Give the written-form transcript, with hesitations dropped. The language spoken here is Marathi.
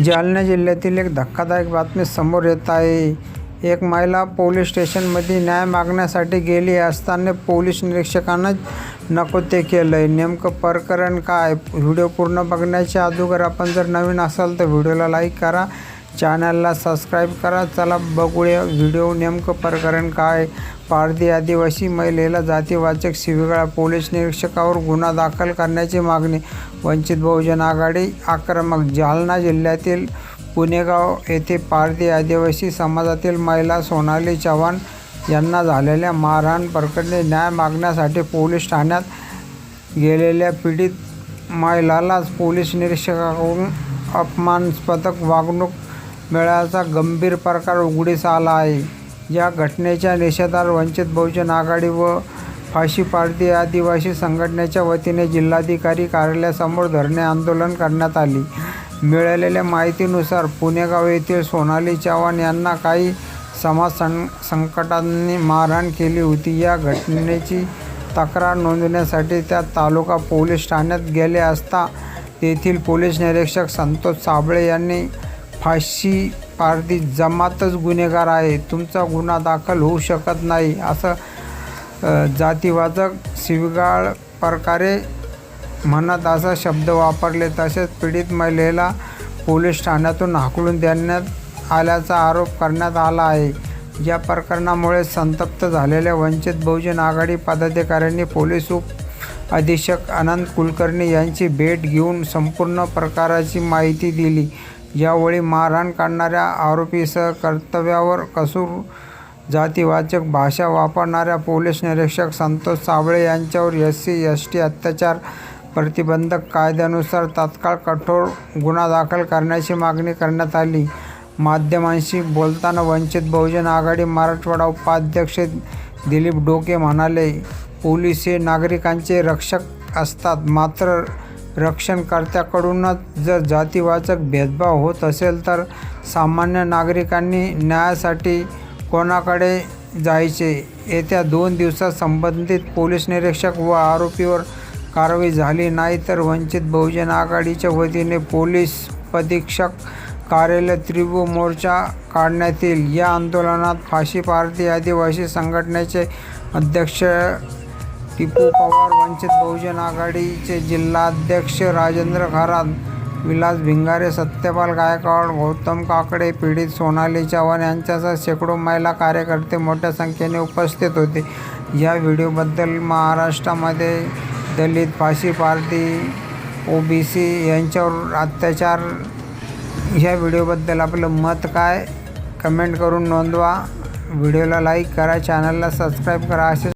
जालना जिल्ह्यातील एक धक्कादायक बातमी समोर येत आहे। एक महिला पोलीस स्टेशनमध्ये न्याय मागण्यासाठी गेली असताना पोलीस निरीक्षकांना नको ते केलंय। नेमकं प्रकरण काय? व्हिडिओ पूर्ण बघण्याच्या अगोदर आपण जर नवीन असाल तर व्हिडिओला लाईक करा, चॅनलला सबस्क्राईब करा। चला बघूया व्हिडिओ। नेमकं प्रकरण काय? पारधी आदिवासी महिलेला जातीवाचक शिवीगाळ, पोलीस निरीक्षकावर गुन्हा दाखल करण्याची मागणी। वंचित बहुजन आघाडी आक्रमक। जालना जिल्ह्यातील पुणेगाव येथे पारधी आदिवासी समाजातील महिला सोनाली चव्हाण यांना झालेल्या मारहाण प्रकरणी न्याय मागण्यासाठी पोलीस ठाण्यात गेलेल्या पीडित महिलाला पोलीस निरीक्षकाकडून अपमानास्पद वागणूक मिळाल्याचा गंभीर प्रकार उघडकीस आला आहे। या घटनेच्या निषेधार्थ वंचित बहुजन आघाडी व फाशी पारधी आदिवासी संघटनेच्या वतीने जिल्हाधिकारी कार्यालयासमोर धरणे आंदोलन करण्यात आले। मिळालेल्या माहितीनुसार पुणेगाव येथील सोनाली चव्हाण यांना काही समाज संघटनांनी मारहाण केली होती। या घटनेची तक्रार नोंदवण्यासाठी त्या तालुका पोलीस ठाण्यात गेले असता तेथील पोलीस निरीक्षक संतोष साबळे यांनी फाशी पारधी जमातच गुन्हेगार आहे, तुमचा गुन्हा दाखल होऊ शकत नाही, असं जातीवाचक शिवीगाळ प्रकारे म्हणत असा शब्द वापरले। तसेच पीडित महिलेला पोलीस ठाण्यातून हाकलून देण्यात आल्याचा आरोप करण्यात आला आहे। या प्रकरणामुळे संतप्त झालेल्या वंचित बहुजन आघाडी पदाधिकाऱ्यांनी पोलीस उप अधीक्षक अनंत कुलकर्णी यांची भेट घेऊन संपूर्ण प्रकाराची माहिती दिली। यावेळी मारहाण करणाऱ्या आरोपीसह कर्तव्यावर कसूर जातीवाचक भाषा वापरणाऱ्या पोलीस निरीक्षक संतोष साबळे यांच्यावर SC/ST अत्याचार प्रतिबंधक कायद्यानुसार तात्काळ कठोर गुन्हा दाखल करण्याची मागणी करण्यात आली। माध्यमांशी बोलताना वंचित बहुजन आघाडी मराठवाडा उपाध्यक्ष दिलीप डोके म्हणाले, पोलीस हे नागरिकांचे रक्षक असतात, मात्र रक्षणकर्त्याकडूनच जर जातीवाचक भेदभाव होत असेल तर सामान्य नागरिकांनी न्यायासाठी कोणाकडे जायचे? येत्या 2 दिवसात संबंधित पोलीस निरीक्षक व आरोपीवर कारवाई झाली नाही तर वंचित बहुजन आघाडीच्या वतीने पोलीस उपअधीक्षक कार्यालय तीव्र मोर्चा काढण्यात येईल। या आंदोलनात फाशी पारधी आदिवासी संघटनेचे अध्यक्ष टिपू पवार, वंचित बहुजन आघाडीचे जिल्हाध्यक्ष राजेंद्र खरात, विलास भिंगारे, सत्यपाल गायकवाड, गौतम काकडे, पीडित सोनाली चव्हाण यांच्यासह शेकडो महिला कार्यकर्ते मोठ्या संख्येने उपस्थित होते। या व्हिडिओबद्दल महाराष्ट्रामध्ये दलित, फाशी पारधी, OBC यांच्यावर अत्याचार, ह्या व्हिडिओबद्दल आपलं मत काय? कमेंट करून नोंदवा। व्हिडिओला लाईक करा, चॅनलला सबस्क्राईब करा। असे